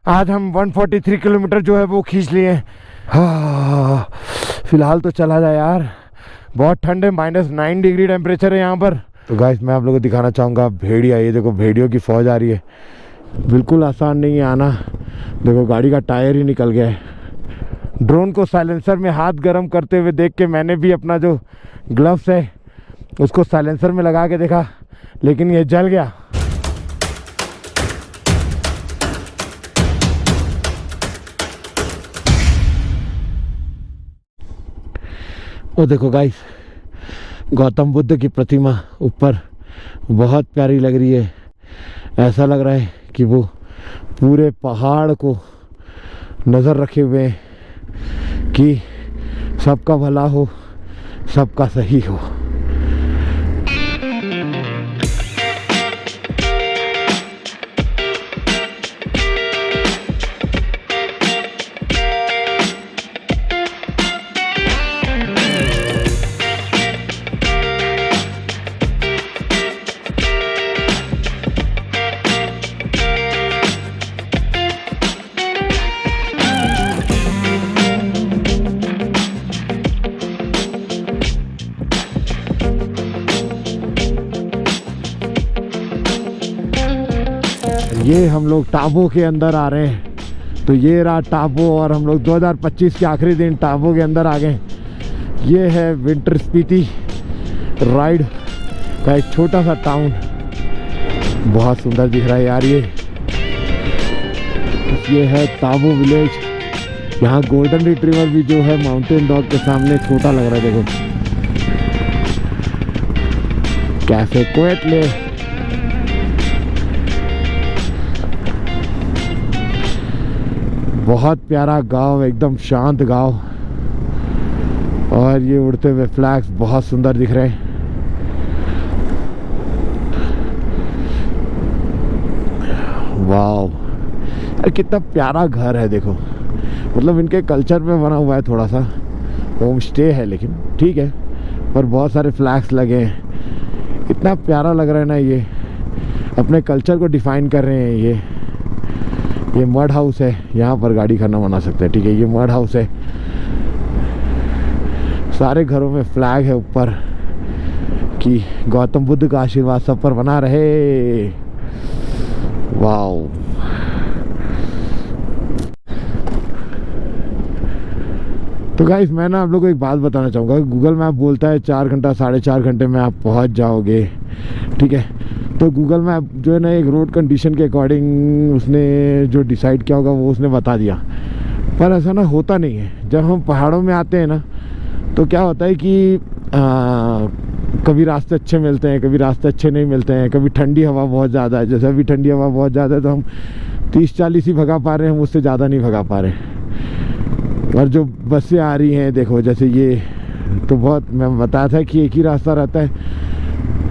आज हम 143 किलोमीटर जो है वो खींच लिए। हाँ फिलहाल तो चला जाए यार, बहुत ठंड है, -9 डिग्री टेम्परेचर है यहाँ पर। तो गाइस मैं आप लोगों को दिखाना चाहूँगा भेड़िया, ये देखो भेड़ियों की फौज आ रही है। बिल्कुल आसान नहीं है आना, देखो गाड़ी का टायर ही निकल गया है। ड्रोन को साइलेंसर में हाथ गर्म करते हुए देख के मैंने भी अपना जो ग्लव्स है उसको साइलेंसर में लगा के देखा, लेकिन ये जल गया। वो देखो गाइस, गौतम बुद्ध की प्रतिमा ऊपर बहुत प्यारी लग रही है। ऐसा लग रहा है कि वो पूरे पहाड़ को नज़र रखे हुए हैं कि सबका भला हो, सबका सही हो। ये हम लोग टाबो के अंदर आ रहे हैं। तो ये रहा टाबो और हम लोग 2025 के आखिरी दिन टाबो के अंदर आ गए। ये है विंटर स्पीति राइड का एक छोटा सा टाउन, बहुत सुंदर दिख रहा है यार। ये है टाबो विलेज। यहाँ गोल्डन रिट्रीवर भी जो है माउंटेन डॉग के सामने छोटा लग रहा है। देखो कैफे कोएटले, बहुत प्यारा गांव, एकदम शांत गांव। और ये उड़ते हुए फ्लैग्स बहुत सुंदर दिख रहे हैं। वाव यार कितना प्यारा घर है देखो, मतलब इनके कल्चर में बना हुआ है, थोड़ा सा होम स्टे है लेकिन ठीक है, पर बहुत सारे फ्लैग्स लगे हैं। इतना प्यारा लग रहा है ना, ये अपने कल्चर को डिफाइन कर रहे हैं। ये मड हाउस है, यहाँ पर गाड़ी खाना बना सकते हैं, ठीक है। ये मड हाउस है, सारे घरों में फ्लैग है ऊपर कि गौतम बुद्ध का आशीर्वाद सब पर बना रहे। वाओ तो गाइस मैं ना आप लोगों को एक बात बताना चाहूँगा। गूगल मैप बोलता है 4 घंटा 4.5 घंटे में आप पहुँच जाओगे, ठीक है। तो गूगल मैप जो है ना एक रोड कंडीशन के अकॉर्डिंग उसने जो डिसाइड किया होगा वो उसने बता दिया, पर ऐसा ना होता नहीं है। जब हम पहाड़ों में आते हैं ना तो क्या होता है कि कभी रास्ते अच्छे मिलते हैं, कभी रास्ते अच्छे नहीं मिलते हैं, कभी ठंडी हवा बहुत ज़्यादा है। जैसे अभी ठंडी हवा बहुत ज़्यादा है तो हम 30-40 ही भगा पा रहे हैं, हम उससे ज़्यादा नहीं भगा पा रहे। और जो बसें आ रही हैं देखो, जैसे ये तो बहुत, मैं बताया था कि एक ही रास्ता रहता है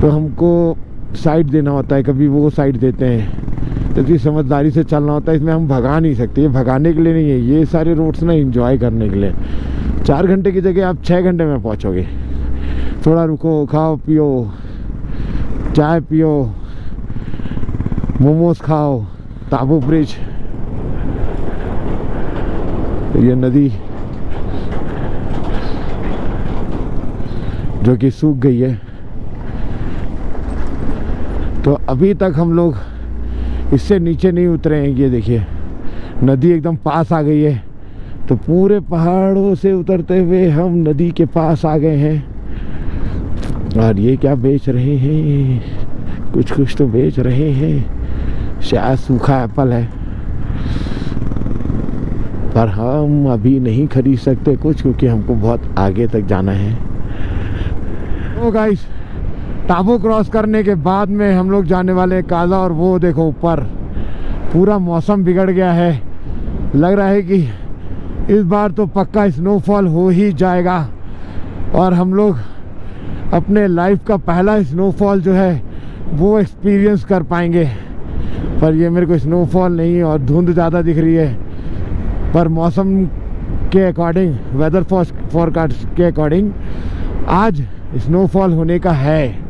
तो हमको साइड देना होता है, कभी वो साइड देते हैं, तो इतनी समझदारी से चलना होता है। इसमें हम भगा नहीं सकते, ये भगाने के लिए नहीं है, ये सारे रोड्स ना एंजॉय करने के लिए। 4 घंटे की जगह आप 6 घंटे में पहुंचोगे। थोड़ा रुको, खाओ पियो, चाय पियो, मोमोज खाओ। टाबो ब्रिज, ये नदी जो कि सूख गई है। तो अभी तक हम लोग इससे नीचे नहीं उतरे हैं। ये देखिए नदी एकदम पास आ गई है। तो पूरे पहाड़ों से उतरते हुए हम नदी के पास आ गए हैं। और ये क्या बेच रहे हैं, कुछ तो बेच रहे हैं, शायद सूखा एप्पल है, पर हम अभी नहीं खरीद सकते कुछ क्योंकि हमको बहुत आगे तक जाना है। तो गाइस टाबो क्रॉस करने के बाद में हम लोग जाने वाले हैं काजा। और वो देखो ऊपर पूरा मौसम बिगड़ गया है, लग रहा है कि इस बार तो पक्का स्नोफॉल हो ही जाएगा और हम लोग अपने लाइफ का पहला स्नोफॉल जो है वो एक्सपीरियंस कर पाएंगे। पर ये मेरे को स्नोफॉल नहीं और धुंध ज़्यादा दिख रही है, पर मौसम के अकॉर्डिंग, वेदर फोरकास्ट के अकॉर्डिंग आज स्नोफॉल होने का है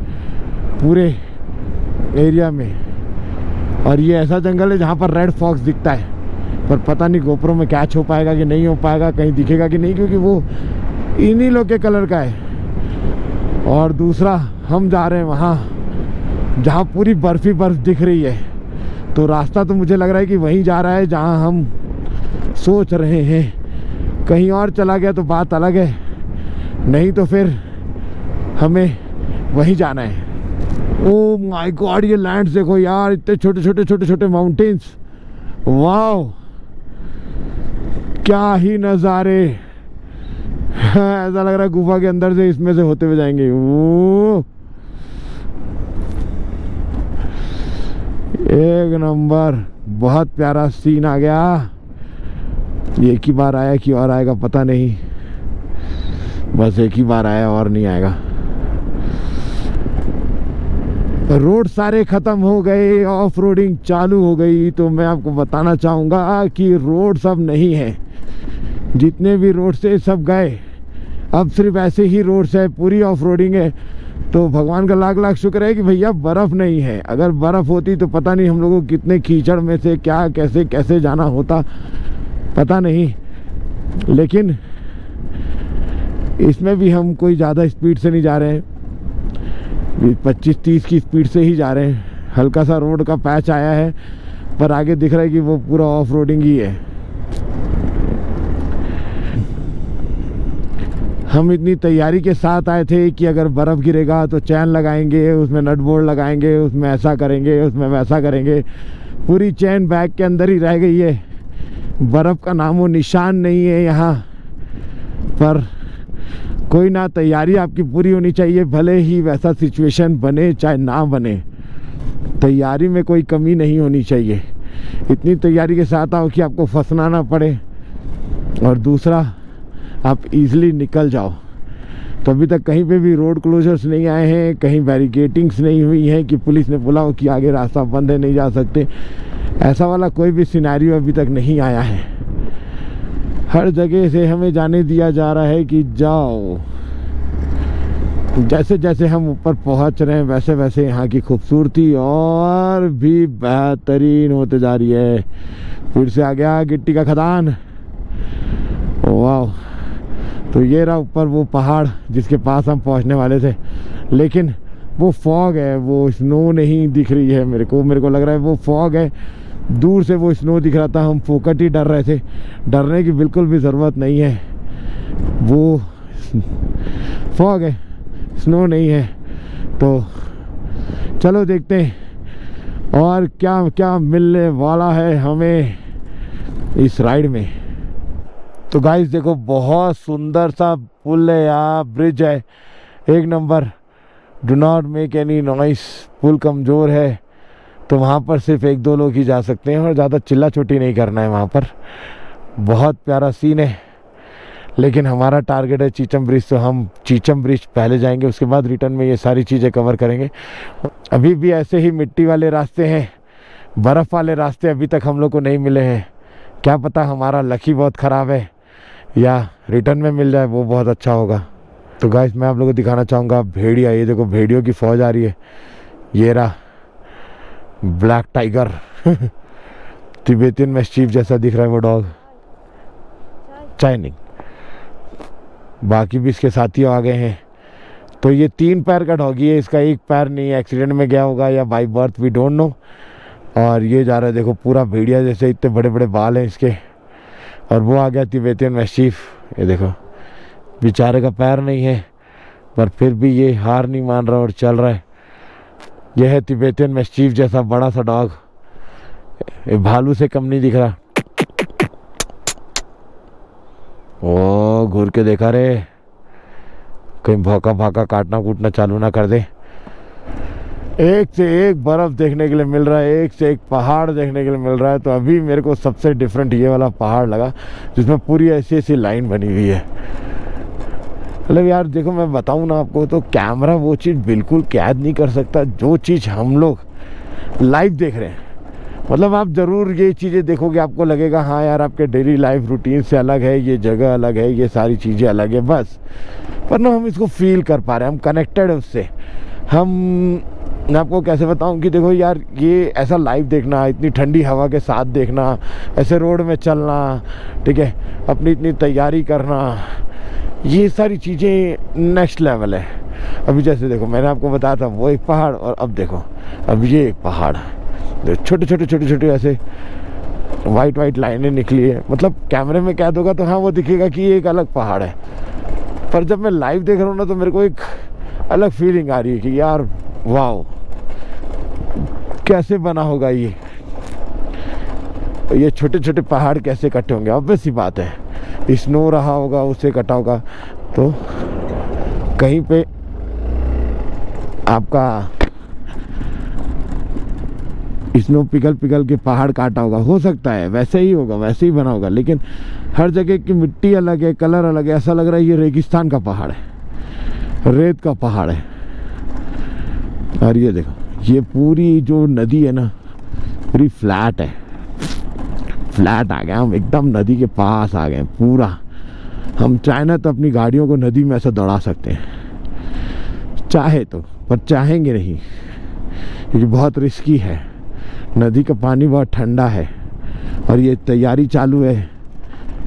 पूरे एरिया में। और ये ऐसा जंगल है जहाँ पर रेड फॉक्स दिखता है, पर पता नहीं गोप्रो में कैच हो पाएगा कि नहीं हो पाएगा, कहीं दिखेगा कि नहीं, क्योंकि वो इन्हीं लोग के कलर का है। और दूसरा, हम जा रहे हैं वहाँ जहाँ पूरी बर्फ़ दिख रही है, तो रास्ता तो मुझे लग रहा है कि वहीं जा रहा है जहाँ हम सोच रहे हैं। कहीं और चला गया तो बात अलग है, नहीं तो फिर हमें वहीं जाना है। ओ माय गॉड, ये लैंड्स देखो यार, इतने छोटे छोटे माउंटेन्स, वाओ क्या ही नज़ारे। ऐसा लग रहा है गुफा के अंदर से इसमें से होते हुए जाएंगे। ओ एक नंबर, बहुत प्यारा सीन आ गया। एक ही बार आया कि और आएगा पता नहीं, बस एक ही बार आया और नहीं आएगा। रोड सारे ख़त्म हो गए, ऑफ रोडिंग चालू हो गई। तो मैं आपको बताना चाहूँगा कि रोड सब नहीं है, जितने भी रोड से सब गए, अब सिर्फ ऐसे ही रोड्स है, पूरी ऑफ रोडिंग है। तो भगवान का लाख लाख शुक्र है कि भैया बर्फ़ नहीं है। अगर बर्फ़ होती तो पता नहीं हम लोगों को कितने कीचड़ में से क्या कैसे कैसे जाना होता, पता नहीं। लेकिन इसमें भी हम कोई ज़्यादा स्पीड से नहीं जा रहे हैं, 25-30 की स्पीड से ही जा रहे हैं। हल्का सा रोड का पैच आया है, पर आगे दिख रहा है कि वो पूरा ऑफ रोडिंग ही है। हम इतनी तैयारी के साथ आए थे कि अगर बर्फ़ गिरेगा तो चैन लगाएंगे, उसमें नट बोल्ट लगाएंगे, उसमें ऐसा करेंगे, उसमें वैसा करेंगे। पूरी चैन बैग के अंदर ही रह गई है, बर्फ़ का नामो निशान नहीं है यहाँ पर। कोई ना, तैयारी आपकी पूरी होनी चाहिए, भले ही वैसा सिचुएशन बने चाहे ना बने, तैयारी में कोई कमी नहीं होनी चाहिए। इतनी तैयारी के साथ आओ कि आपको फंसना ना पड़े, और दूसरा आप इजीली निकल जाओ। तो अभी तक कहीं पे भी रोड क्लोजर्स नहीं आए हैं, कहीं बैरिकेटिंग्स नहीं हुई हैं कि पुलिस ने बोला हो कि आगे रास्ता बंद है, नहीं जा सकते। ऐसा वाला कोई भी सिनेरियो अभी तक नहीं आया है। हर जगह से हमें जाने दिया जा रहा है कि जाओ। जैसे जैसे हम ऊपर पहुंच रहे हैं वैसे वैसे यहाँ की खूबसूरती और भी बेहतरीन होते जा रही है। फिर से आ गया गिट्टी का खदान, वाह। तो ये रहा ऊपर वो पहाड़ जिसके पास हम पहुंचने वाले थे, लेकिन वो फॉग है, वो स्नो नहीं दिख रही है मेरे को लग रहा है वो फॉग है। दूर से वो स्नो दिख रहा था, हम फोकट ही डर रहे थे। डरने की बिल्कुल भी ज़रूरत नहीं है, वो फॉग है, स्नो नहीं है। तो चलो देखते हैं और क्या क्या मिलने वाला है हमें इस राइड में। तो गाइस देखो, बहुत सुंदर सा पुल है यहाँ, ब्रिज है, एक number. Do not make any noise. पुल कमज़ोर है तो वहाँ पर सिर्फ 1-2 लोग ही जा सकते हैं और ज़्यादा चिल्ला चोटी नहीं करना है वहाँ पर। बहुत प्यारा सीन है, लेकिन हमारा टारगेट है चीचम ब्रिज, तो हम चीचम ब्रिज पहले जाएंगे, उसके बाद रिटर्न में ये सारी चीज़ें कवर करेंगे। अभी भी ऐसे ही मिट्टी वाले रास्ते हैं, बर्फ़ वाले रास्ते अभी तक हम लोग को नहीं मिले हैं। क्या पता हमारा लकी बहुत ख़राब है या रिटर्न में मिल जाए, वो बहुत अच्छा होगा। तो गाइस मैं आप लोगों को दिखाना चाहूँगा भेड़िया। ये देखो भेड़ियों की फ़ौज आ रही है। ये रहा ब्लैक टाइगर तिब्बतियन मैस्टीफ जैसा दिख रहा है वो डॉग, चाइनिंग। बाकी भी इसके साथी आ गए हैं। तो ये 3 पैर का डॉगी है, इसका एक पैर नहीं है, एक्सीडेंट में गया होगा या by birth, we don't know. और ये जा रहा है देखो पूरा भेड़िया जैसे, इतने बड़े बड़े बाल हैं इसके। और वो आ गया तिब्बतियन मैस्टीफ, ये देखो बेचारे का पैर नहीं है पर फिर भी ये हार नहीं मान रहा और चल रहा है। यह है तिब्बतियन मैस्टीफ जैसा बड़ा सा डॉग, भालू से कम नहीं दिख रहा। ओ घूर के देखा रे, कहीं भौका भाका काटना कूटना चालू ना कर दे। एक से एक बर्फ़ देखने के लिए मिल रहा है, एक से एक पहाड़ देखने के लिए मिल रहा है। तो अभी मेरे को सबसे डिफरेंट ये वाला पहाड़ लगा जिसमें पूरी ऐसी ऐसी लाइन बनी हुई है। मतलब यार देखो, मैं बताऊं ना आपको, तो कैमरा वो चीज़ बिल्कुल कैद नहीं कर सकता जो चीज़ हम लोग लाइव देख रहे हैं। मतलब आप ज़रूर ये चीज़ें देखोगे, आपको लगेगा हाँ यार आपके डेली लाइफ रूटीन से अलग है, ये जगह अलग है, ये सारी चीज़ें अलग है बस। पर ना हम इसको फील कर पा रहे हैं, हम कनेक्टेड है उससे। हम मैं आपको कैसे बताऊं कि देखो यार, ये ऐसा लाइव देखना, इतनी ठंडी हवा के साथ देखना, ऐसे रोड में चलना, ठीक है, अपनी इतनी तैयारी करना, ये सारी चीज़ें नेक्स्ट लेवल है। अभी जैसे देखो, मैंने आपको बताया था वो एक पहाड़, और अब देखो अब ये एक पहाड़, छोटे छोटे ऐसे वाइट लाइनें निकली है। मतलब कैमरे में कैद होगा तो हाँ वो दिखेगा कि ये एक अलग पहाड़ है, पर जब मैं लाइव देख रहा हूँ ना तो मेरे को एक अलग फीलिंग आ रही है कि यार वाओ, कैसे बना होगा ये छोटे छोटे पहाड़ कैसे इकट्ठे होंगे। ऑब्वियस सी बात है, स्नो रहा होगा उससे कटा होगा, तो कहीं पे आपका स्नो पिघल के पहाड़ काटा होगा, हो सकता है वैसे ही होगा, वैसे ही बना होगा, लेकिन हर जगह की मिट्टी अलग है, कलर अलग है। ऐसा लग रहा है ये रेगिस्तान का पहाड़ है, रेत का पहाड़ है। और ये देखो, ये पूरी जो नदी है ना, पूरी फ्लैट है, फ्लैट आ गए हम, एकदम नदी के पास आ गए पूरा। हम चाहे ना तो अपनी गाड़ियों को नदी में ऐसा दौड़ा सकते हैं, चाहे तो, पर चाहेंगे नहीं क्योंकि बहुत रिस्की है। नदी का पानी बहुत ठंडा है, और ये तैयारी चालू है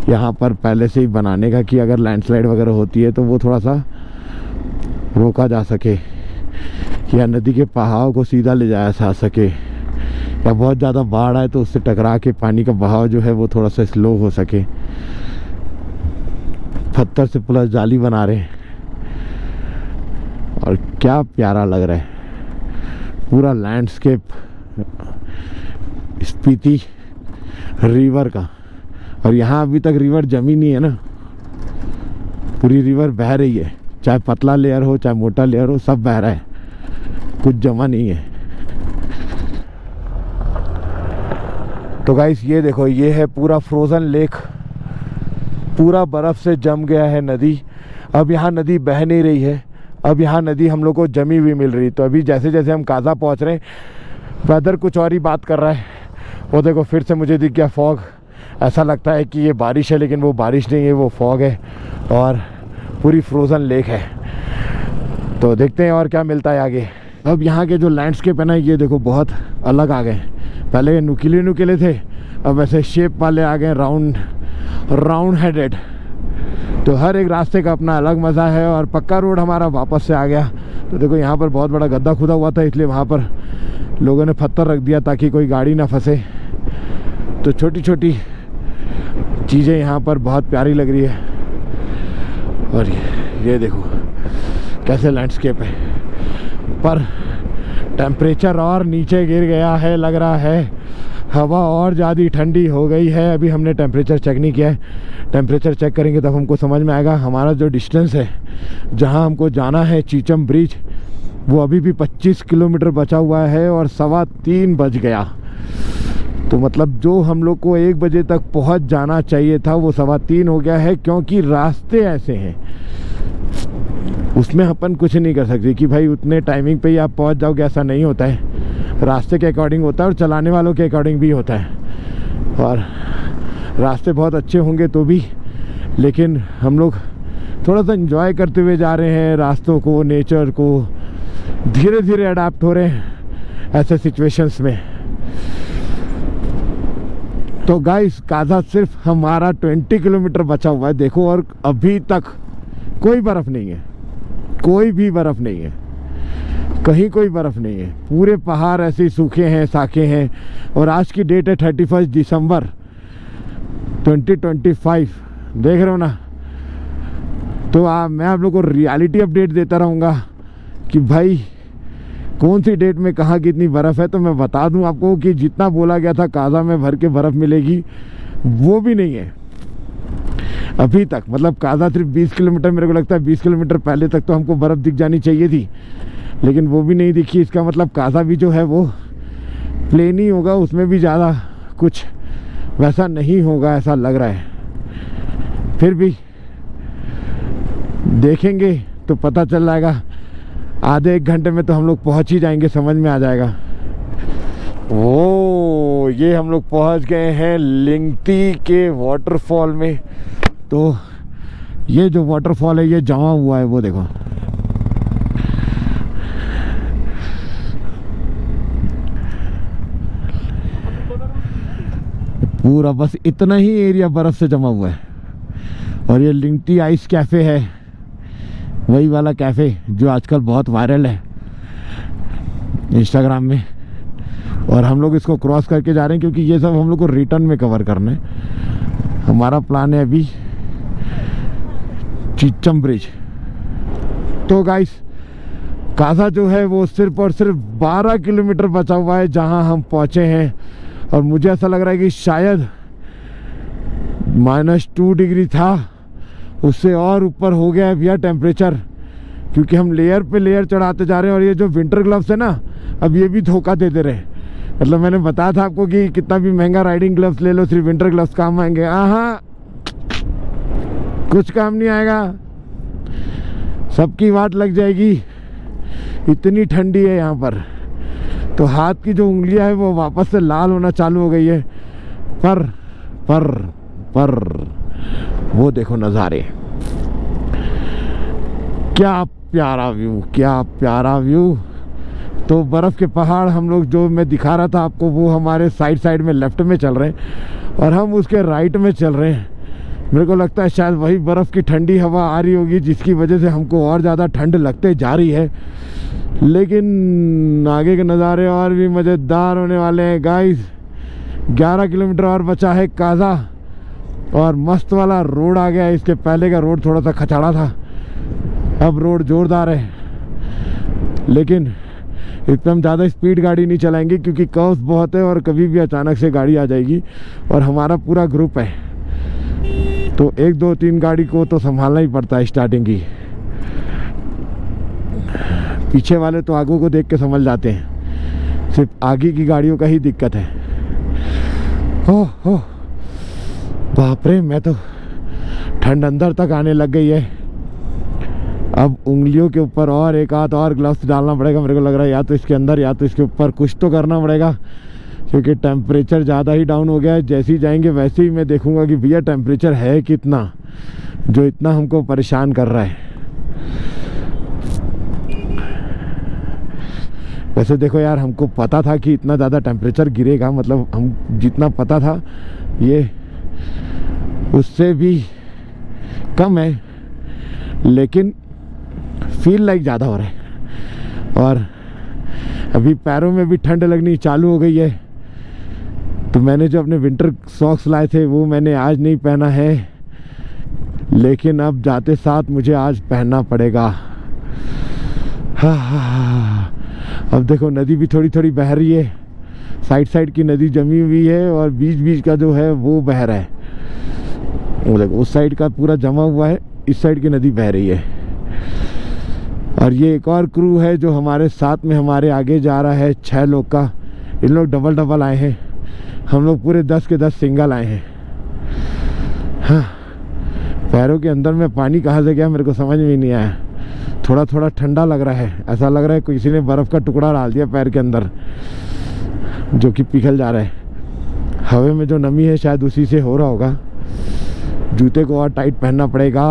यहाँ पर पहले से ही बनाने का कि अगर लैंडस्लाइड वगैरह होती है तो वो थोड़ा सा रोका जा सके, या नदी के बहाव को सीधा ले जाया जा सके, या बहुत ज़्यादा बाढ़ आए तो उससे टकरा के पानी का बहाव जो है वो थोड़ा सा स्लो हो सके। पत्थर से पूरा जाली बना रहे हैं, और क्या प्यारा लग रहा है पूरा लैंडस्केप स्पीति रिवर का। और यहाँ अभी तक रिवर जमी नहीं है ना, पूरी रिवर बह रही है, चाहे पतला लेयर हो चाहे मोटा लेयर हो, सब बह रहा है, कुछ जमा नहीं है। तो गाइस ये देखो, ये है पूरा फ्रोज़न लेक, पूरा बर्फ़ से जम गया है नदी। अब यहाँ नदी बह नहीं रही है, अब यहाँ नदी हम लोग को जमी हुई मिल रही। तो अभी जैसे जैसे हम काजा पहुँच रहे हैं, वेदर कुछ और ही बात कर रहा है। वो देखो फिर से मुझे दिख गया फॉग, ऐसा लगता है कि ये बारिश है, लेकिन वो बारिश नहीं है, वो फॉग है, और पूरी फ्रोज़न लेक है। तो देखते हैं और क्या मिलता है आगे। अब यहाँ के जो लैंडस्केप है ना, ये देखो बहुत अलग आ गए। पहले नुकीले थे, अब ऐसे शेप वाले आ गए, राउंड हेडेड। तो हर एक रास्ते का अपना अलग मज़ा है। और पक्का रोड हमारा वापस से आ गया। तो देखो यहाँ पर बहुत बड़ा गड्ढा खुदा हुआ था, इसलिए वहाँ पर लोगों ने पत्थर रख दिया ताकि कोई गाड़ी ना फंसे। तो छोटी छोटी चीज़ें यहाँ पर बहुत प्यारी लग रही है। और ये देखो कैसे लैंडस्केप है, पर टेम्परेचर और नीचे गिर गया है, लग रहा है हवा और ज़्यादा ठंडी हो गई है। अभी हमने टेम्परेचर चेक नहीं किया है, टेम्परेचर चेक करेंगे तब हमको समझ में आएगा। हमारा जो डिस्टेंस है जहाँ हमको जाना है चीचम ब्रिज, वो अभी भी 25 किलोमीटर बचा हुआ है, और 3:15 बज गया। तो मतलब जो हम लोग को 1 बजे तक पहुँच जाना चाहिए था वो 3:15 हो गया है, क्योंकि रास्ते ऐसे हैं, उसमें अपन कुछ नहीं कर सकते कि भाई उतने टाइमिंग पे ही आप पहुंच जाओगे, ऐसा नहीं होता है। रास्ते के अकॉर्डिंग होता है और चलाने वालों के अकॉर्डिंग भी होता है। और रास्ते बहुत अच्छे होंगे तो भी, लेकिन हम लोग थोड़ा सा एंजॉय करते हुए जा रहे हैं रास्तों को, नेचर को, धीरे धीरे अडाप्ट हो रहे हैं ऐसे सिचुएशंस में। तो गाइस काजा सिर्फ हमारा 20 किलोमीटर बचा हुआ है, देखो, और अभी तक कोई बर्फ़ नहीं है, कोई भी बर्फ़ नहीं है, कहीं कोई बर्फ़ नहीं है। पूरे पहाड़ ऐसे ही सूखे हैं, साखे हैं। और आज की डेट है 31 दिसंबर 2025, देख रहे हो ना। तो मैं आप लोग को रियलिटी अपडेट देता रहूँगा कि भाई कौन सी डेट में कहाँ कितनी बर्फ़ है। तो मैं बता दूं आपको कि जितना बोला गया था काजा में भर के बर्फ़ मिलेगी, वो भी नहीं है अभी तक। मतलब काजा सिर्फ 20 किलोमीटर, मेरे को लगता है 20 किलोमीटर पहले तक तो हमको बर्फ़ दिख जानी चाहिए थी, लेकिन वो भी नहीं दिखी। इसका मतलब काजा भी जो है वो प्लेन ही होगा, उसमें भी ज़्यादा कुछ वैसा नहीं होगा, ऐसा लग रहा है। फिर भी देखेंगे तो पता चल जाएगा। आधे 1 घंटे में तो हम लोग पहुंच ही जाएंगे, समझ में आ जाएगा। ओ ये हम लोग पहुंच गए हैं लिंगती के वाटरफॉल में। तो ये जो वाटरफॉल है ये जमा हुआ है, वो देखो पूरा बस इतना ही एरिया बर्फ से जमा हुआ है। और ये लिंगटी आइस कैफ़े है, वही वाला कैफ़े जो आजकल बहुत वायरल है इंस्टाग्राम में। और हम लोग इसको क्रॉस करके जा रहे हैं क्योंकि ये सब हम लोग को रिटर्न में कवर करना है। हमारा प्लान है अभी चीचम ब्रिज। तो गाइस काजा जो है वो सिर्फ और सिर्फ 12 किलोमीटर बचा हुआ है जहां हम पहुंचे हैं। और मुझे ऐसा लग रहा है कि शायद -2 डिग्री था, उससे और ऊपर हो गया है भैया टेम्परेचर, क्योंकि हम लेयर पे लेयर चढ़ाते जा रहे हैं। और ये जो विंटर ग्लव्स है ना, अब ये भी धोखा दे दे रहे हैं। मतलब मैंने बताया था आपको कि कितना भी महंगा राइडिंग ग्लव्स ले लो, सिर्फ विंटर ग्लव्स काम आएंगे। हाँ, कुछ काम नहीं आएगा, सबकी बात लग जाएगी। इतनी ठंडी है यहाँ पर, तो हाथ की जो उंगलियां है वो वापस से लाल होना चालू हो गई है। पर वो देखो नज़ारे, क्या प्यारा व्यू, क्या प्यारा व्यू। तो बर्फ़ के पहाड़ हम लोग जो मैं दिखा रहा था आपको, वो हमारे साइड में लेफ्ट में चल रहे हैं और हम उसके राइट में चल रहे हैं। मेरे को लगता है शायद वही बर्फ़ की ठंडी हवा आ रही होगी जिसकी वजह से हमको और ज़्यादा ठंड लगते जा रही है। लेकिन आगे के नज़ारे और भी मज़ेदार होने वाले हैं गाइस। 11 किलोमीटर और बचा है काजा, और मस्त वाला रोड आ गया है। इसके पहले का रोड थोड़ा सा खचाड़ा था, अब रोड जोरदार है। लेकिन एकदम ज़्यादा स्पीड गाड़ी नहीं चलाएंगे क्योंकि कर्व्स बहुत है और कभी भी अचानक से गाड़ी आ जाएगी। और हमारा पूरा ग्रुप है तो 1 2 3 गाड़ी को तो संभालना ही पड़ता है स्टार्टिंग की। पीछे वाले तो आगू को देख के समझ जाते हैं, सिर्फ आगे की गाड़ियों का ही दिक्कत है। हो बाप रे, मैं तो ठंड अंदर तक आने लग गई है। अब उंगलियों के ऊपर और एक हाथ और ग्लव्स डालना पड़ेगा मेरे को लग रहा है, या तो इसके अंदर या तो इसके ऊपर, कुछ तो करना पड़ेगा क्योंकि टेम्परेचर ज़्यादा ही डाउन हो गया है। जैसे ही जाएंगे वैसे ही मैं देखूंगा कि भैया टेम्परेचर है कितना, जो इतना हमको परेशान कर रहा है। वैसे देखो यार, हमको पता था कि इतना ज़्यादा टेम्परेचर गिरेगा, मतलब हम जितना पता था ये उससे भी कम है, लेकिन फील लाइक ज़्यादा हो रहा है। और अभी पैरों में भी ठंड लगनी चालू हो गई है। तो मैंने जो अपने विंटर सॉक्स लाए थे वो मैंने आज नहीं पहना है, लेकिन अब जाते साथ मुझे आज पहनना पड़ेगा। हाँ, अब देखो नदी भी थोड़ी थोड़ी बह रही है, साइड की नदी जमी हुई है और बीच का जो है वो बह रहा है। वो देखो उस साइड का पूरा जमा हुआ है, इस साइड की नदी बह रही है। और ये एक और क्रू है जो हमारे साथ में हमारे आगे जा रहा है, 6 लोग का। इन लोग डबल आए हैं, हम लोग पूरे 10 के 10 सिंगल आए हैं। हाँ, पैरों के अंदर में पानी कहाँ से गया मेरे को समझ में नहीं आया। थोड़ा ठंडा लग रहा है, ऐसा लग रहा है किसी ने बर्फ़ का टुकड़ा डाल दिया पैर के अंदर जो कि पिघल जा रहा है। हवा में जो नमी है शायद उसी से हो रहा होगा। जूते को और टाइट पहनना पड़ेगा।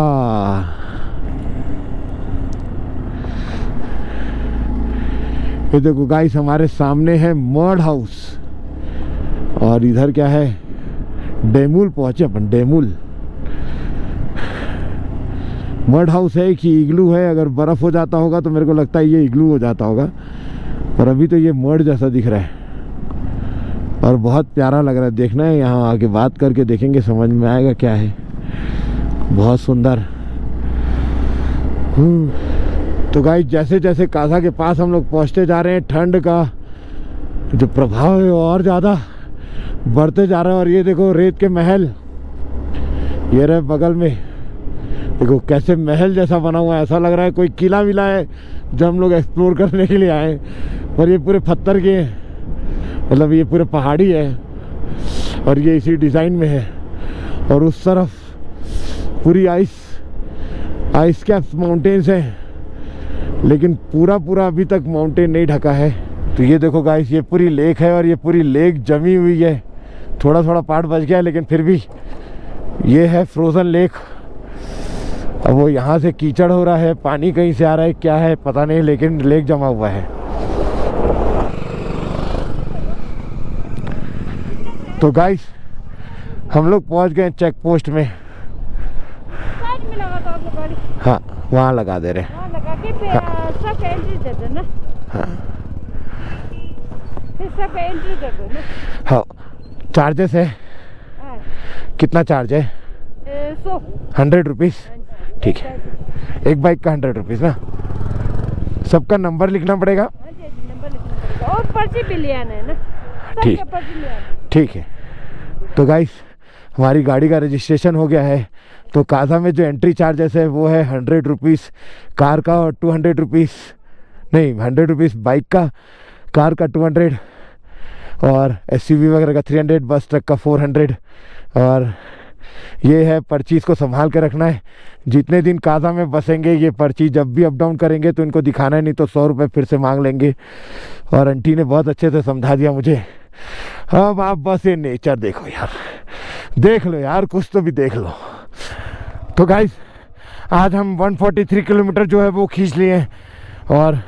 ये देखो गाइस, हमारे सामने है मड हाउस और इधर क्या है, डेमुल पहुंचे अपन। डेमुल मड हाउस है कि इग्लू है, अगर बर्फ़ हो जाता होगा तो मेरे को लगता है ये इग्लू हो जाता होगा, पर अभी तो ये मड जैसा दिख रहा है और बहुत प्यारा लग रहा है। देखना है, यहाँ आके बात करके देखेंगे, समझ में आएगा क्या है। बहुत सुंदर। तो गाइस, जैसे जैसे काजा के पास हम लोग पहुँचते जा रहे हैं, ठंड का जो प्रभाव है और ज़्यादा बढ़ते जा रहा है। और ये देखो रेत के महल, ये रहे बगल में, देखो कैसे महल जैसा बना हुआ है। ऐसा लग रहा है कोई किला विला है जो हम लोग एक्सप्लोर करने के लिए आए, और ये पूरे पत्थर के, मतलब ये पूरे पहाड़ी है और ये इसी डिज़ाइन में है। और उस तरफ पूरी आइस कैप्स माउंटेन्स हैं, लेकिन पूरा अभी तक माउंटेन नहीं ढका है। तो ये देखो गाइस, ये पूरी लेक है और ये पूरी लेक जमी हुई है। थोड़ा पार्ट बच गया है, लेकिन फिर भी ये है फ्रोज़न लेक। अब वो यहाँ से कीचड़ हो रहा है, पानी कहीं से आ रहा है, क्या है पता नहीं, लेकिन लेक जमा हुआ है। तो गाइस, हम लोग पहुंच गए चेक पोस्ट में। साइड में लगा दो आपको गाड़ी। हाँ वहाँ लगा दे रहे हैं। वहाँ लगा के फिर सब एंट्री दे दो ना। हाँ फिर सब एंट्री दे दो ना। हाँ चार्जेस है? हाँ। कितना चार्ज है? 100 रुपीज़। ठीक है, एक बाइक का 100 रुपीज़ ना। सबका नंबर लिखना पड़ेगा? हाँ जी, नंबर लिखना पड़ेगा और पर्ची भी ले आना है ना। ठीक, सबका पर्ची ले आना। ठीक है। तो गाइस हमारी गाड़ी का रजिस्ट्रेशन हो गया है। तो काजा में जो एंट्री चार्जेस है वो है 100 रुपीज़ कार का, और 200 रुपीज़ नहीं 100 रुपीज़ बाइक का, कार का 200, और SUV वगैरह का 300, बस ट्रक का 400। और ये है पर्ची, इसको संभाल के रखना है। जितने दिन काजा में बसेंगे ये पर्ची जब भी अप डाउन करेंगे तो इनको दिखाना है, नहीं तो 100 रुपये फिर से मांग लेंगे। और आंटी ने बहुत अच्छे से समझा दिया मुझे। अब आप बस ये नेचर देखो यार, देख लो यार, कुछ तो भी देख लो। तो गाइस आज हम 143 किलोमीटर जो है वो खींच लिए हैं और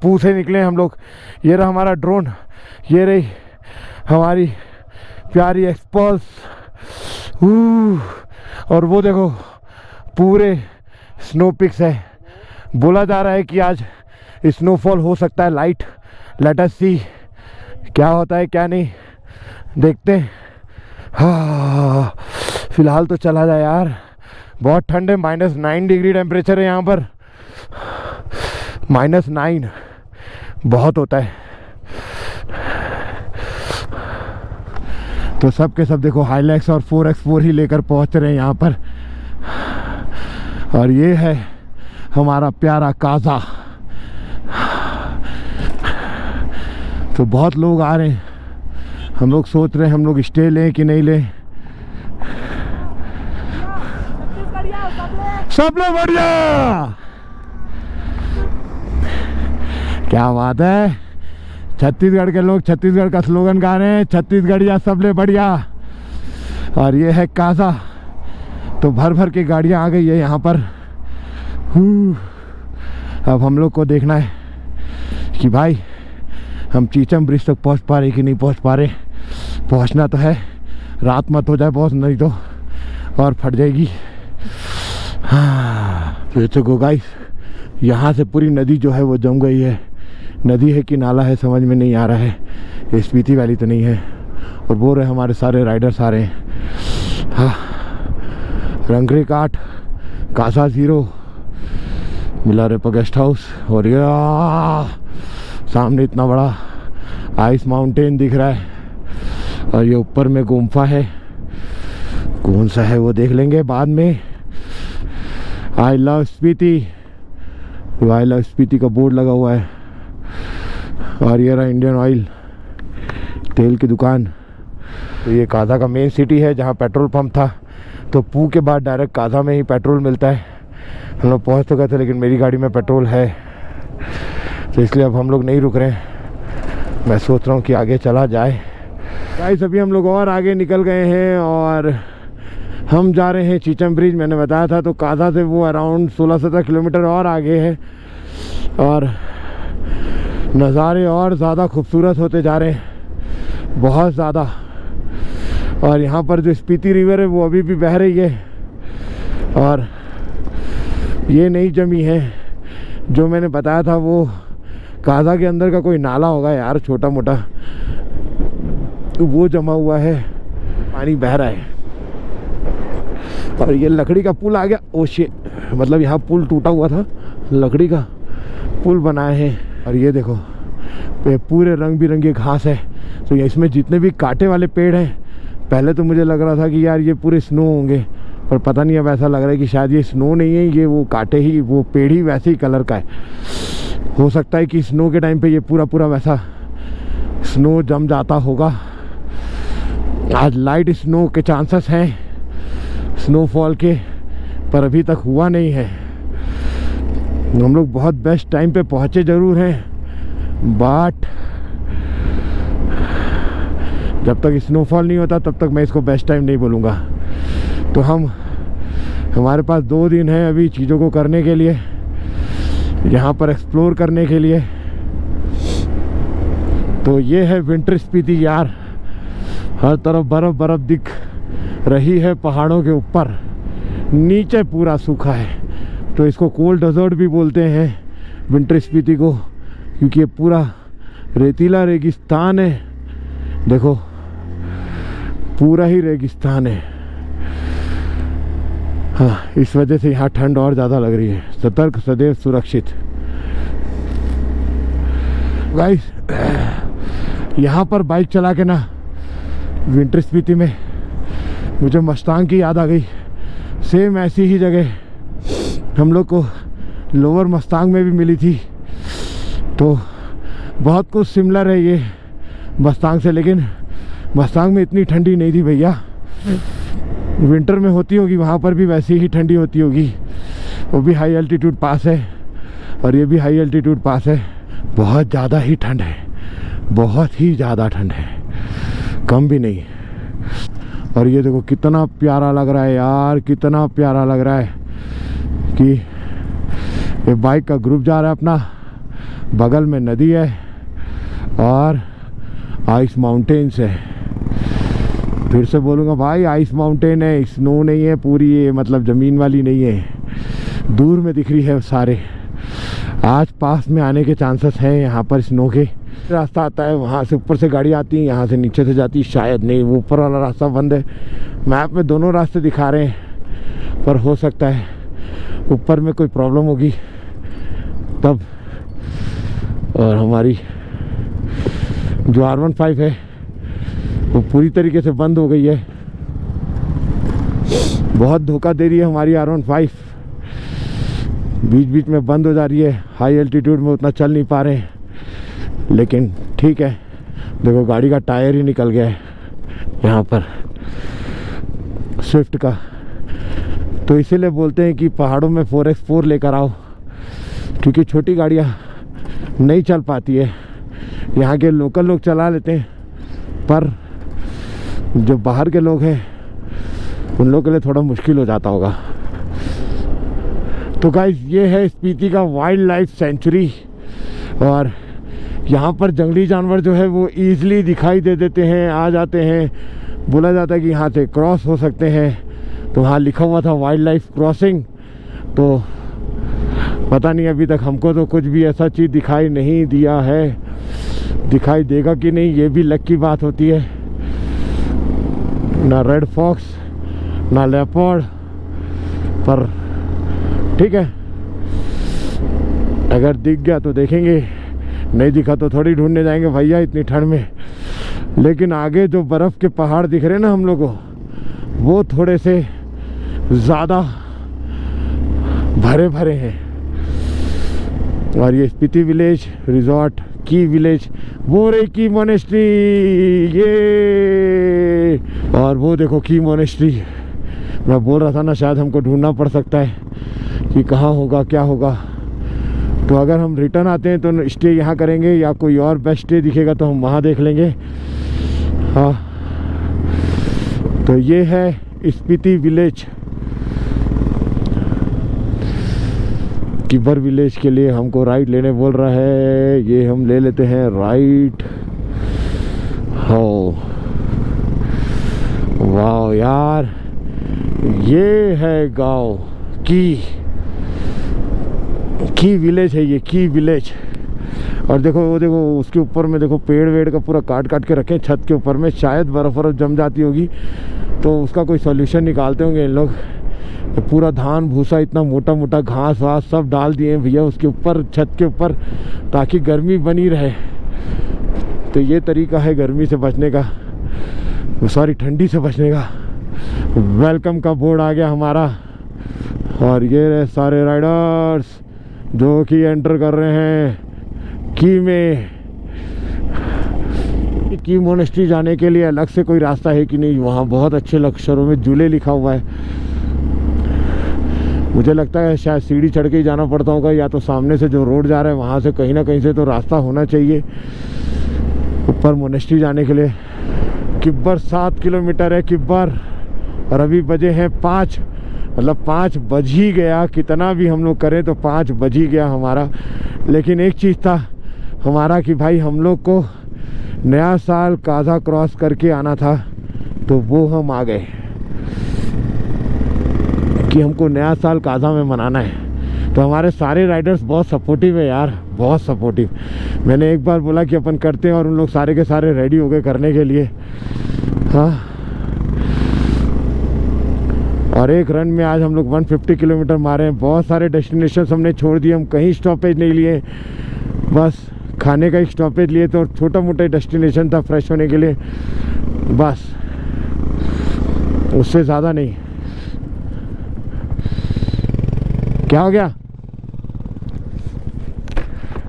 पू से निकले हम लोग। ये रहा हमारा ड्रोन, ये रही हमारी प्यारी एक्सपल्स। और वो देखो पूरे स्नो पिक्स है। बोला जा रहा है कि आज स्नोफॉल हो सकता है लाइट। लेट अस सी क्या होता है क्या नहीं, देखते हैं। हाँ फिलहाल तो चला जाए यार, बहुत ठंड है। -9 डिग्री टेम्परेचर है यहाँ पर। -9 बहुत होता है। तो सब के सब देखो हाइलैक्स और 4x4 ही लेकर पहुंच रहे हैं यहाँ पर। और ये है हमारा प्यारा काजा। तो बहुत लोग आ रहे हैं, हम लोग सोच रहे हैं हम लोग स्टे लें कि नहीं लें। सब लोग बढ़िया, क्या बात है। छत्तीसगढ़ के लोग छत्तीसगढ़ का स्लोगन गा रहे हैं, छत्तीसगढ़िया सबले बढ़िया। और ये है काजा। तो भर भर के गाड़ियाँ आ गई है यहाँ पर। अब हम लोग को देखना है कि भाई हम चीचम ब्रिज तक पहुँच पा रहे कि नहीं पहुँच पा रहे। पहुँचना तो है, रात मत हो जाए बहुत, नहीं तो और फट जाएगी। हाँ तो गो गाइस, यहाँ से पूरी नदी जो है वो जम गई है। नदी है कि नाला है समझ में नहीं आ रहा है। ये स्पीति वैली तो नहीं है। और बोल रहे हमारे सारे राइडर्स आ रहे हैं। हाँ रंगरे काट, कासा जीरो, मिलारेपा गेस्ट हाउस। और ये सामने इतना बड़ा आइस माउंटेन दिख रहा है। और ये ऊपर में गुम्फा है, कौन सा है वो देख लेंगे बाद में। I love Spiti, I love Spiti का बोर्ड लगा हुआ है। और ये रहा इंडियन ऑयल तेल की दुकान। तो ये काजा का मेन सिटी है जहाँ पेट्रोल पंप था। तो पू के बाद डायरेक्ट काजा में ही पेट्रोल मिलता है। हम लोग पहुँच तो गए थे लेकिन मेरी गाड़ी में पेट्रोल है, तो इसलिए अब हम लोग नहीं रुक रहे हैं। मैं सोच रहा हूँ कि आगे चला जाए। गाइस अभी हम लोग और आगे निकल गए हैं और हम जा रहे हैं चीचम ब्रिज। मैंने बताया था तो काजा से वो अराउंड 16-17 किलोमीटर और आगे है। और नज़ारे और ज़्यादा खूबसूरत होते जा रहे हैं, बहुत ज़्यादा। और यहाँ पर जो स्पीति रिवर है वो अभी भी बह रही है और ये नहीं जमी है। जो मैंने बताया था वो काजा के अंदर का कोई नाला होगा यार, छोटा मोटा, तो वो जमा हुआ है, पानी बह रहा है। और ये लकड़ी का पुल आ गया। ओ शिट, मतलब यहाँ पुल टूटा हुआ था, लकड़ी का पुल बनाए हैं। और ये देखो पूरे रंग बिरंगे घास है। तो इसमें जितने भी कांटे वाले पेड़ हैं, पहले तो मुझे लग रहा था कि यार ये पूरे स्नो होंगे, पर पता नहीं, अब ऐसा लग रहा है कि शायद ये स्नो नहीं है, ये वो कांटे ही, वो पेड़ ही वैसे ही कलर का है। हो सकता है कि स्नो के टाइम पे ये पूरा वैसा स्नो जम जाता होगा। आज लाइट स्नो के चांसेस हैं स्नोफॉल के, पर अभी तक हुआ नहीं है। हम लोग बहुत बेस्ट टाइम पे पहुँचे ज़रूर हैं, बट जब तक स्नोफॉल नहीं होता तब तक मैं इसको बेस्ट टाइम नहीं बोलूँगा। तो हमारे पास 2 दिन है अभी चीज़ों को करने के लिए, यहाँ पर एक्सप्लोर करने के लिए। तो ये है विंटर स्पीति यार, हर तरफ बर्फ़ दिख रही है पहाड़ों के ऊपर, नीचे पूरा सूखा है। तो इसको कोल्ड डेजर्ट भी बोलते हैं विंटर स्पीति को, क्योंकि ये पूरा रेतीला रेगिस्तान है। देखो पूरा ही रेगिस्तान है। हाँ, इस वजह से यहाँ ठंड और ज़्यादा लग रही है। सतर्क सदैव सुरक्षित। गाइस, यहाँ पर बाइक चला के ना विंटर स्पीति में मुझे मस्तांग की याद आ गई। सेम ऐसी ही जगह हम लोग को लोअर मस्तांग में भी मिली थी। तो बहुत कुछ सिमिलर है ये मस्तांग से, लेकिन मस्तांग में इतनी ठंडी नहीं थी भैया। विंटर में होती होगी वहाँ पर भी वैसी ही ठंडी होती होगी। वो भी हाई एल्टीट्यूड पास है और ये भी हाई एल्टीट्यूड पास है। बहुत ज़्यादा ही ठंड है, बहुत ही ज़्यादा ठंड है, कम भी नहीं। और ये देखो कितना प्यारा लग रहा है यार, कितना प्यारा लग रहा है कि ये बाइक का ग्रुप जा रहा है अपना, बगल में नदी है और आइस माउंटेन्स है। फिर से बोलूँगा भाई, आइस माउंटेन है, स्नो नहीं है पूरी, ये मतलब ज़मीन वाली नहीं है, दूर में दिख रही है सारे। आज पास में आने के चांसेस हैं यहाँ पर स्नो के। रास्ता आता है वहाँ से, ऊपर से गाड़ी आती है, यहाँ से नीचे से जाती है, शायद नहीं, वो ऊपर वाला रास्ता बंद है। मैप में दोनों रास्ते दिखा रहे हैं, पर हो सकता है ऊपर में कोई प्रॉब्लम होगी तब। और हमारी जो R15 है वो पूरी तरीके से बंद हो गई है। बहुत धोखा दे रही है हमारी R15, बीच बीच में बंद हो जा रही है। हाई एल्टीट्यूड में उतना चल नहीं पा रहे हैं, लेकिन ठीक है। देखो गाड़ी का टायर ही निकल गया है यहाँ पर, स्विफ्ट का। तो इसीलिए बोलते हैं कि पहाड़ों में 4x4 लेकर आओ, क्योंकि छोटी गाड़ियाँ नहीं चल पाती है। यहाँ के लोकल लोग चला लेते हैं, पर जो बाहर के लोग हैं उन लोगों के लिए थोड़ा मुश्किल हो जाता होगा। तो गाइस, ये है स्पीति का वाइल्ड लाइफ सेंचुरी। और यहाँ पर जंगली जानवर जो है वो ईज़िली दिखाई दे देते हैं, आ जाते हैं। बोला जाता है कि यहाँ से क्रॉस हो सकते हैं, तो वहाँ लिखा हुआ था वाइल्ड लाइफ क्रॉसिंग। तो पता नहीं, अभी तक हमको तो कुछ भी ऐसा चीज़ दिखाई नहीं दिया है। दिखाई देगा कि नहीं ये भी लक की बात होती है। ना रेड फॉक्स ना लेपर्ड, पर ठीक है, अगर दिख गया तो देखेंगे, नहीं दिखा तो थोड़ी ढूंढने जाएंगे भैया इतनी ठंड में। लेकिन आगे जो बर्फ़ के पहाड़ दिख रहे हैं ना हम लोग को, वो थोड़े से ज़्यादा भरे भरे हैं। और ये स्पीति विलेज रिजॉर्ट की विलेज, वो रही की मोनेस्ट्री, ये। और वो देखो की मोनेस्ट्री। मैं बोल रहा था ना, शायद हमको ढूंढना पड़ सकता है कि कहाँ होगा, क्या होगा। तो अगर हम रिटर्न आते हैं तो स्टे यहाँ करेंगे, या कोई और बेस्ट स्टे दिखेगा तो हम वहाँ देख लेंगे। हाँ, तो ये है स्पीति विलेज। किबर विलेज के लिए हमको राइट लेने बोल रहा है, ये हम ले लेते हैं राइट। हो वाह यार, ये है गांव की विलेज है, ये की विलेज। और देखो वो देखो उसके ऊपर में देखो पेड़ वेड़ का पूरा काट काट के रखे छत के ऊपर में। शायद बर्फ़ जम जाती होगी तो उसका कोई सॉल्यूशन निकालते होंगे इन लोग। पूरा धान भूसा, इतना मोटा मोटा घास वास सब डाल दिए हैं भैया उसके ऊपर, छत के ऊपर, ताकि गर्मी बनी रहे। तो ये तरीका है गर्मी से बचने का, सॉरी ठंडी से बचने का। वेलकम का बोर्ड आ गया हमारा। और ये रहे सारे राइडर्स जो कि एंटर कर रहे हैं की में। की मोनेस्ट्री जाने के लिए अलग से कोई रास्ता है कि नहीं? वहाँ बहुत अच्छे अक्षरों में जूले लिखा हुआ है। मुझे लगता है शायद सीढ़ी चढ़ के ही जाना पड़ता होगा, या तो सामने से जो रोड जा रहा है वहाँ से कहीं ना कहीं से तो रास्ता होना चाहिए ऊपर मोनेस्ट्री जाने के लिए। किब्बर 7 किलोमीटर है किब्बर, और अभी बजे हैं 5, मतलब 5 बज ही गया। कितना भी हम लोग करें तो 5 बज ही गया हमारा। लेकिन एक चीज़ था हमारा कि भाई हम लोग को नया साल काजा क्रॉस करके आना था, तो वो हम आ गए। कि हमको नया साल काजा में मनाना है। तो हमारे सारे राइडर्स बहुत सपोर्टिव है यार, बहुत सपोर्टिव। मैंने एक बार बोला कि अपन करते हैं और उन लोग सारे के सारे रेडी हो गए करने के लिए। हाँ, और एक रन में आज हम लोग 150 किलोमीटर मारे हैं। बहुत सारे डेस्टिनेशन हमने छोड़ दिए, हम कहीं स्टॉपेज नहीं लिए, बस खाने का एक स्टॉपेज लिए तो छोटा मोटा डेस्टिनेशन था फ्रेश होने के लिए, बस उससे ज़्यादा नहीं। क्या हो गया?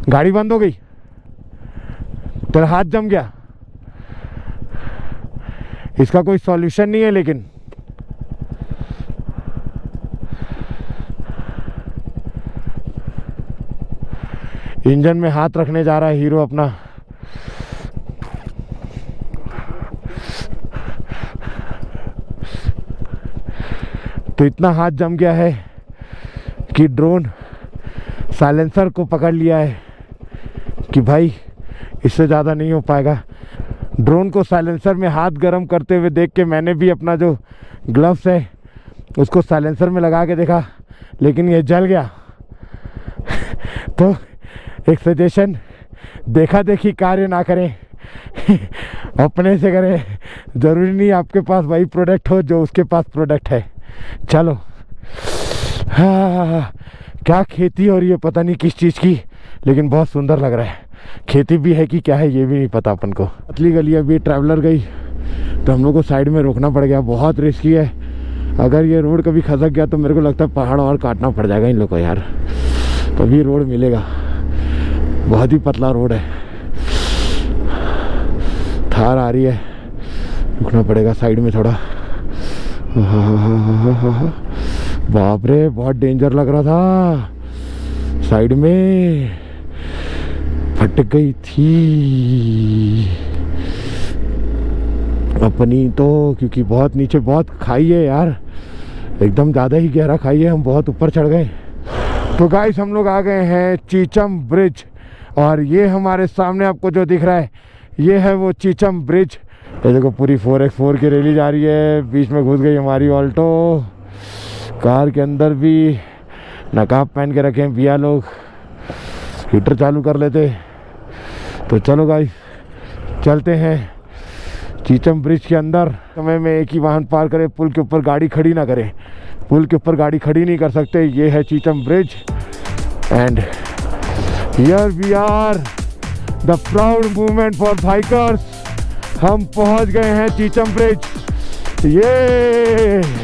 गाड़ी बंद हो गई? तेरा हाथ जम गया? इसका कोई सॉल्यूशन नहीं है लेकिन। इंजन में हाथ रखने जा रहा है हीरो अपना। तो इतना हाथ जम गया है कि ड्रोन साइलेंसर को पकड़ लिया है कि भाई इससे ज़्यादा नहीं हो पाएगा। ड्रोन को साइलेंसर में हाथ गर्म करते हुए देख के मैंने भी अपना जो ग्लव्स है उसको साइलेंसर में लगा के देखा, लेकिन ये जल गया। तो एक सजेशन, देखा देखी कार्य ना करें, अपने से करें। ज़रूरी नहीं आपके पास वही प्रोडक्ट हो जो उसके पास प्रोडक्ट है। चलो, हाँ, क्या खेती हो रही है पता नहीं किस चीज़ की, लेकिन बहुत सुंदर लग रहा है। खेती भी है कि क्या है ये भी नहीं पता अपन को। पतली गली अभी ट्रैवलर गई तो हम लोग को साइड में रोकना पड़ गया, बहुत रिस्की है। अगर ये रोड कभी खसक गया तो मेरे को लगता है पहाड़ और काटना पड़ जाएगा इन लोग को यार, तभी रोड मिलेगा। बहुत ही पतला रोड है, थार आ रही है, रुकना पड़ेगा साइड में थोड़ा। बाप रे, बहुत डेंजर लग रहा था, साइड में फट गई थी अपनी तो, क्योंकि बहुत नीचे बहुत खाई है यार, एकदम ज़्यादा ही गहरा खाई है, हम बहुत ऊपर चढ़ गए। तो गाइस हम लोग आ गए हैं चीचम ब्रिज, और ये हमारे सामने आपको जो दिख रहा है ये है वो चीचम ब्रिज। ये देखो पूरी 4x4 की रैली जा रही है, बीच में घुस गई हमारी ऑल्टो। कार के अंदर भी नकाब पहन के रखे हैं भैया लोग, हीटर चालू कर लेते। तो चलो गाइस चलते हैं चीचम ब्रिज के अंदर। समय में एक ही वाहन पार करें, पुल के ऊपर गाड़ी खड़ी ना करें, पुल के ऊपर गाड़ी खड़ी नहीं कर सकते। ये है Chicham bridge and here we are, the proud movement for bikers. हम पहुंच गए हैं चीचम ब्रिज। ये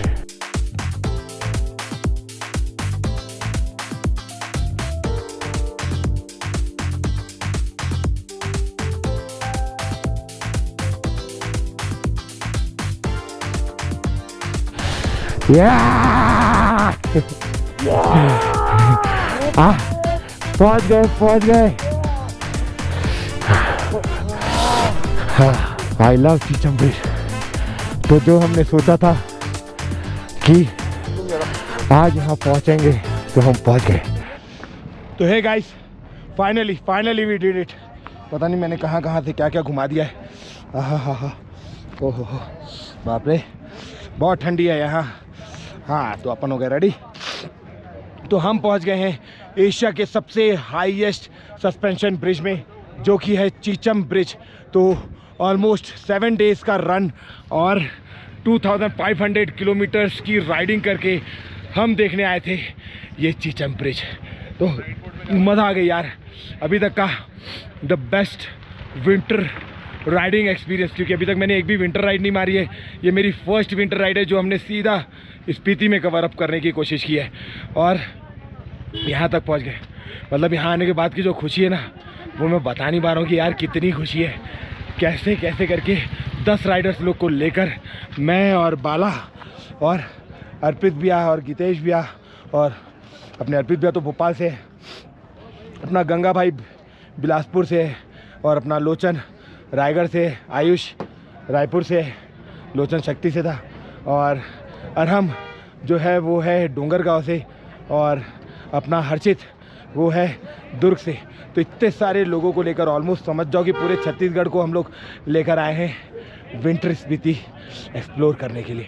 पहुंच गए। I love Chicham bridge. तो जो हमने सोचा था कि आज यहाँ पहुंचेंगे तो हम पहुंच गए। तो hey guys, finally we did it. पता नहीं मैंने कहाँ से क्या घुमा दिया है। हा ओहो बाप रे, बहुत ठंडी है यहाँ। हाँ, तो अपन हो गए रेडी। तो हम पहुंच गए हैं एशिया के सबसे हाईएस्ट सस्पेंशन ब्रिज में, जो कि है चीचम ब्रिज। तो ऑलमोस्ट 7 डेज़ का रन और 2500 किलोमीटर्स की राइडिंग करके हम देखने आए थे ये चीचम ब्रिज। तो मज़ा आ गई यार, अभी तक का the best winter riding experience, क्योंकि अभी तक मैंने एक भी विंटर राइड नहीं मारी है। ये मेरी फर्स्ट विंटर राइड है जो हमने सीधा स्पीति में कवर अप करने की कोशिश की है, और यहाँ तक पहुँच गए। मतलब यहाँ आने के बाद की जो खुशी है ना, वो मैं बता नहीं पा रहा हूँ कि यार कितनी खुशी है। कैसे कैसे करके 10 राइडर्स लोग को लेकर मैं और बाला और अर्पित भैया और गीतेश भैया, और अपने अर्पित भैया तो भोपाल से, अपना गंगा भाई बिलासपुर से, और अपना लोचन रायगढ़ से, आयुष रायपुर से, लोचन शक्ति से था, और अरहम जो है वो है डोंगरगांव से, और अपना हर्षित वो है दुर्ग से। तो इतने सारे लोगों को लेकर ऑलमोस्ट समझ जाओ कि पूरे छत्तीसगढ़ को हम लोग लेकर आए हैं विंटर स्पीति एक्सप्लोर करने के लिए।